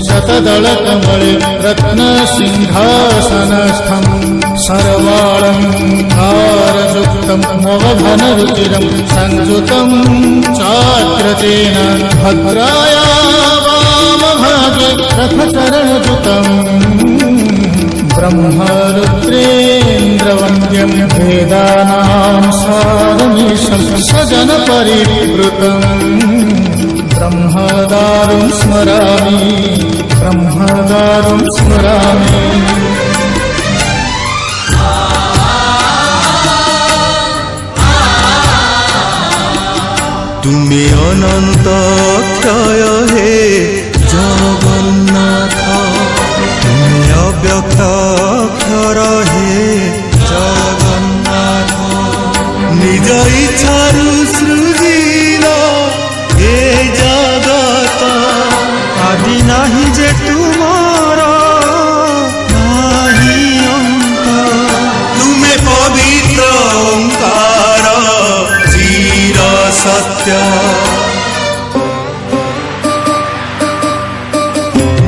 शतदलकमले रत्नसिंहासनस्थम् सर्वालङ्कारयुक्तं मोहघनरुचिरं संयुतं चाग्रतेन भद्राया वामभागे रथचरणयुतम् ब्रह्मरुद्रेन्द्रवन्द्यं वेदानां सारमीशं सजनपरिवृतम् ब्रह्मदारुं स्मरामि तुमे अनंत क्षय हे जगन्नाथ तुमे अव्यक्त अक्षर हे जगन्नाथ निज इच्छारु सृजिल हे जगत आदि नाही जे तुमार नाही अंत तुमे पवित्र ओंकार चिर सत्य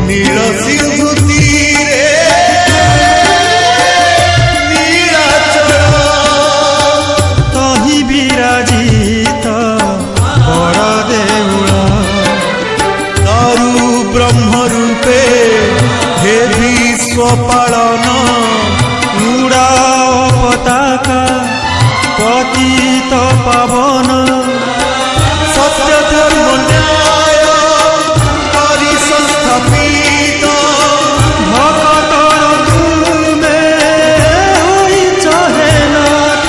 नील सिंधु तीरे नीलाचल तहि विराजित बड़ देउल दारु ब्रह्म रूपे हे विश्व पालन उड़ा पताका पतित पावन सत्य धर्म न्याय परिसंस्थापित भक्तर तुमे होइछ हे नाथ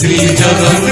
श्री जगन्नाथ